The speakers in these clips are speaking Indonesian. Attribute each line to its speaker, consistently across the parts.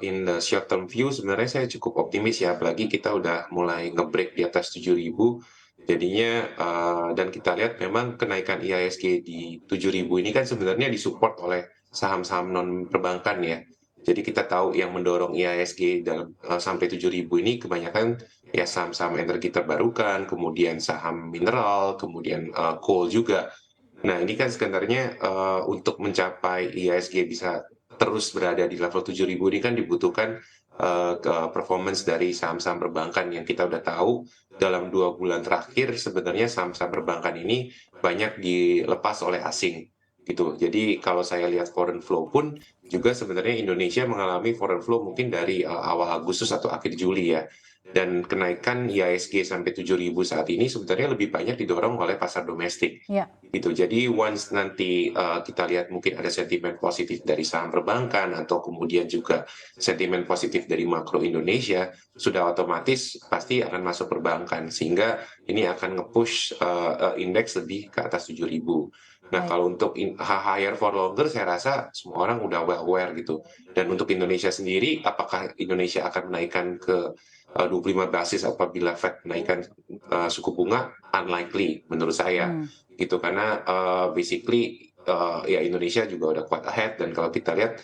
Speaker 1: In the short term view sebenarnya saya cukup optimis ya, apalagi kita udah mulai nge-break di atas 7.000. Jadinya, dan kita lihat memang kenaikan IHSG di 7.000 ini kan sebenarnya disupport oleh saham-saham non perbankan ya. Jadi kita tahu yang mendorong IHSG dalam, sampai 7.000 ini kebanyakan ya saham-saham energi terbarukan, kemudian saham mineral, kemudian, coal juga. Nah, ini kan sebenarnya, untuk mencapai IHSG bisa terus berada di level 7.000 ini kan dibutuhkan, performance dari saham-saham perbankan yang kita udah tahu dalam 2 bulan terakhir sebenarnya saham-saham perbankan ini banyak dilepas oleh asing, gitu. Jadi kalau saya lihat foreign flow pun juga sebenarnya Indonesia mengalami foreign flow mungkin dari, awal Agustus atau akhir Juli ya. Dan kenaikan IHSG sampai 7.000 saat ini sebenarnya lebih banyak didorong oleh pasar domestik.
Speaker 2: Ya,
Speaker 1: Gitu. Jadi once nanti, kita lihat mungkin ada sentimen positif dari saham perbankan atau kemudian juga sentimen positif dari makro Indonesia, sudah otomatis pasti akan masuk perbankan sehingga ini akan nge-push, indeks lebih ke atas 7.000. Nah,
Speaker 2: baik.
Speaker 1: kalau untuk higher for longer saya rasa semua orang udah well aware gitu. Dan untuk Indonesia sendiri, apakah Indonesia akan menaikkan ke, 25 basis apabila Fed menaikkan, suku bunga? Unlikely menurut saya.
Speaker 2: Hmm.
Speaker 1: Gitu karena, basically, ya Indonesia juga udah quite ahead dan kalau kita lihat,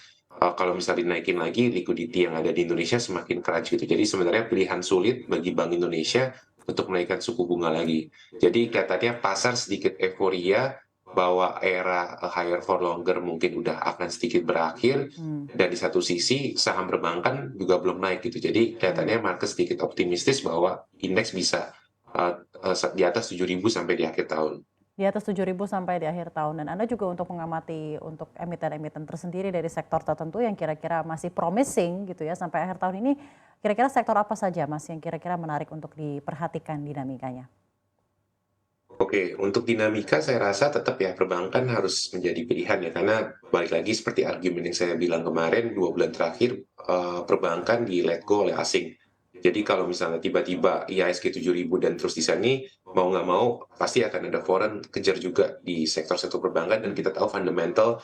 Speaker 1: kalau misalnya dinaikin lagi liquidity yang ada di Indonesia semakin crunch gitu. Jadi sebenarnya pilihan sulit bagi Bank Indonesia untuk menaikkan suku bunga lagi. Jadi kelihatannya pasar sedikit euforia bahwa era, higher for longer mungkin udah akan sedikit berakhir
Speaker 2: Hmm.
Speaker 1: dan di satu sisi saham perbankan juga belum naik gitu. Jadi
Speaker 2: Hmm.
Speaker 1: kelihatannya market sedikit optimistis bahwa indeks bisa, di atas 7.000 sampai di akhir tahun.
Speaker 2: Di atas 7.000 sampai di akhir tahun. Dan Anda juga untuk mengamati untuk emiten-emiten tersendiri dari sektor tertentu yang kira-kira masih promising gitu ya sampai akhir tahun ini, kira-kira sektor apa saja Mas yang kira-kira menarik untuk diperhatikan dinamikanya?
Speaker 1: Oke, untuk dinamika saya rasa tetap ya perbankan harus menjadi pilihan ya, karena balik lagi seperti argumen yang saya bilang kemarin, 2 bulan terakhir, perbankan di-let go oleh asing. Jadi kalau misalnya tiba-tiba IHSG 7.000 dan terus di sini, mau nggak mau pasti akan ada foreign kejar juga di sektor-sektor perbankan dan kita tahu fundamental,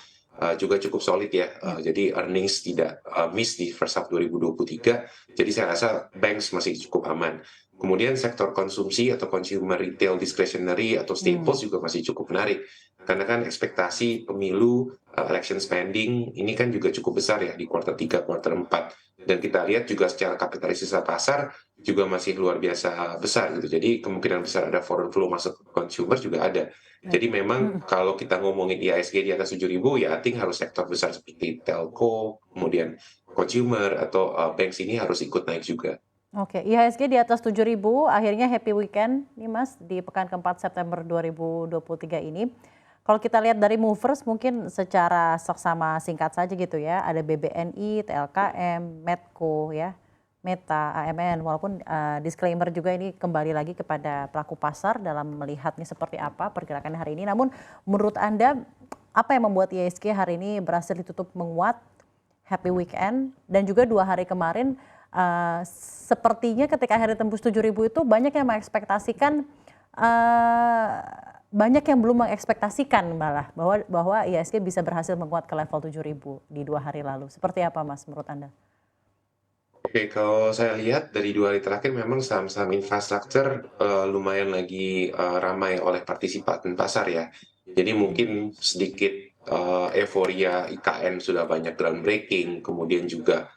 Speaker 1: juga cukup solid ya,
Speaker 2: Ya.
Speaker 1: jadi earnings tidak, miss di first half 2023, jadi saya rasa banks masih cukup aman. Kemudian sektor konsumsi atau consumer retail discretionary atau
Speaker 2: Hmm.
Speaker 1: staples juga masih cukup menarik. Karena kan ekspektasi pemilu, election spending ini kan juga cukup besar ya di kuartal 3, kuartal 4. Dan kita lihat juga secara kapitalisasi pasar juga masih luar biasa besar gitu. Jadi kemungkinan besar ada foreign flow masuk ke consumer juga ada.
Speaker 2: Baik.
Speaker 1: Jadi memang
Speaker 2: Mhm.
Speaker 1: kalau kita ngomongin IHSG di atas 7.000 ya I think harus sektor besar seperti telco, kemudian consumer atau banks ini harus ikut naik juga.
Speaker 2: Oke, IHSG di atas 7.000, akhirnya happy weekend nih Mas di pekan keempat September 2023 ini. Kalau kita lihat dari movers mungkin secara seksama singkat saja gitu ya, ada BBNI, TLKM, Medco ya, Meta, AMN, walaupun disclaimer juga ini kembali lagi kepada pelaku pasar dalam melihatnya seperti apa pergerakan hari ini. Namun menurut Anda apa yang membuat IHSG hari ini berhasil ditutup menguat, happy weekend, dan juga 2 hari kemarin sepertinya ketika akhirnya tembus 7.000 itu banyak yang mengekspektasikan, eee, banyak yang belum mengekspektasikan malah bahwa IHSG bisa berhasil menguat ke level 7.000 di 2 hari lalu. Seperti apa Mas menurut Anda?
Speaker 1: Oke, kalau saya lihat dari 2 hari terakhir memang saham-saham infrastruktur, lumayan lagi, ramai oleh partisipan pasar ya. Jadi
Speaker 2: Mhm.
Speaker 1: mungkin sedikit, euforia IKN sudah banyak groundbreaking, kemudian juga,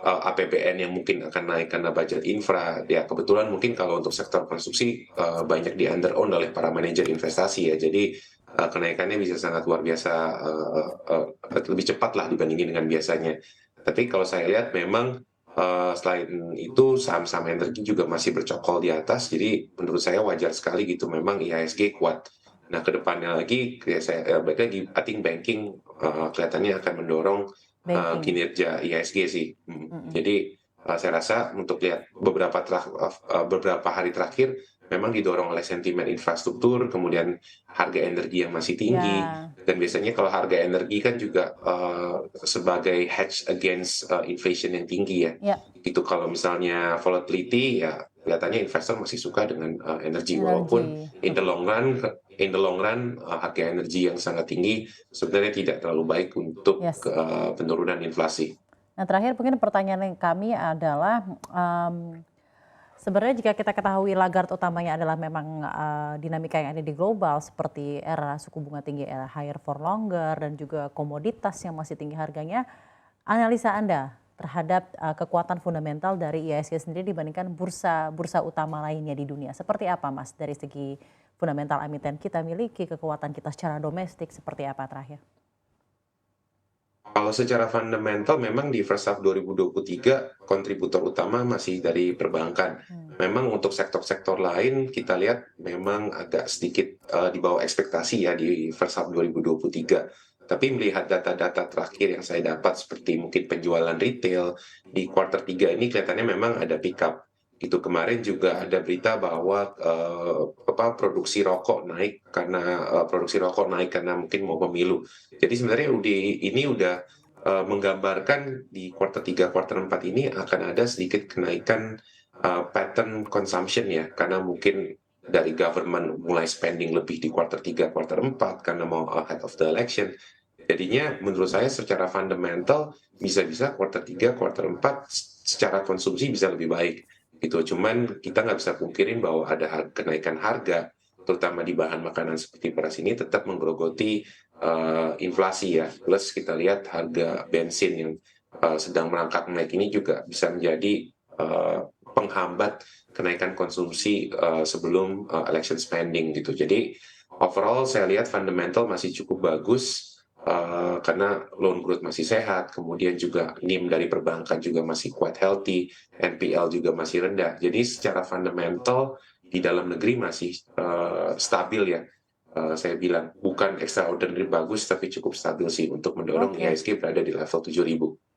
Speaker 1: APBN yang mungkin akan naik karena budget infra. Ya kebetulan mungkin kalau untuk sektor konstruksi, banyak di-under own oleh para manajer investasi ya. Jadi, kenaikannya bisa sangat luar biasa, lebih cepat lah dibandingin dengan biasanya. Tapi kalau saya lihat memang, selain itu saham-saham energi juga masih bercokol di atas, jadi menurut saya wajar sekali gitu memang IHSG kuat. Nah ke depannya lagi kayak saya balik lagi, I think banking, kelihatannya akan mendorong,
Speaker 2: Banking.
Speaker 1: kinerja IHSG sih,
Speaker 2: Mhm.
Speaker 1: Jadi, saya rasa untuk lihat beberapa hari terakhir memang didorong oleh sentimen infrastruktur, kemudian harga energi yang masih tinggi,
Speaker 2: Ya,
Speaker 1: dan biasanya kalau harga energi kan juga, sebagai hedge against, inflation yang tinggi ya.
Speaker 2: ya.
Speaker 1: Gitu kalau misalnya volatility ya kelihatannya investor masih suka dengan energi, walaupun
Speaker 2: Energi,
Speaker 1: in the long run harga energi yang sangat tinggi sebenarnya tidak terlalu baik untuk
Speaker 2: yes.
Speaker 1: penurunan inflasi.
Speaker 2: Nah, terakhir mungkin pertanyaan kami adalah, sebenarnya jika kita ketahui Lagarde utamanya adalah memang, dinamika yang ada di global seperti era suku bunga tinggi, era higher for longer dan juga komoditas yang masih tinggi harganya, analisa Anda terhadap, kekuatan fundamental dari IHSG sendiri dibandingkan bursa utama lainnya di dunia, seperti apa Mas dari segi fundamental emiten kita miliki, kekuatan kita secara domestik seperti apa terakhir?
Speaker 1: Kalau secara fundamental memang di first half 2023 kontributor utama masih dari perbankan.
Speaker 2: Mmm,
Speaker 1: Memang untuk sektor-sektor lain kita lihat memang agak sedikit di bawah ekspektasi ya di first half 2023. Tapi melihat data-data terakhir yang saya dapat seperti mungkin penjualan retail di kuartal 3 ini kelihatannya memang ada pick up. Itu kemarin juga ada berita bahwa produksi rokok naik karena mungkin mau pemilu. Jadi sebenarnya ini udah menggambarkan di kuartal 3, kuartal 4 ini akan ada sedikit kenaikan pattern consumption ya, karena mungkin dari government mulai spending lebih di kuartal 3, kuartal 4 karena mau ahead of the election. Jadinya menurut saya secara fundamental bisa-bisa kuartal 3, kuartal 4 secara konsumsi bisa lebih baik gitu. Cuman kita nggak bisa pungkirin bahwa ada kenaikan harga terutama di bahan makanan seperti beras ini tetap menggerogoti inflasi ya. Plus kita lihat harga bensin yang sedang merangkak naik ini juga bisa menjadi penghambat kenaikan konsumsi sebelum election spending gitu. Jadi overall saya lihat fundamental masih cukup bagus karena loan growth masih sehat, kemudian juga NIM dari perbankan juga masih quite healthy, NPL juga masih rendah. Jadi secara fundamental di dalam negeri masih stabil ya. Saya bilang bukan extraordinary bagus tapi cukup stabil sih untuk mendorong
Speaker 2: oke.
Speaker 1: IHSG berada di level 7.000.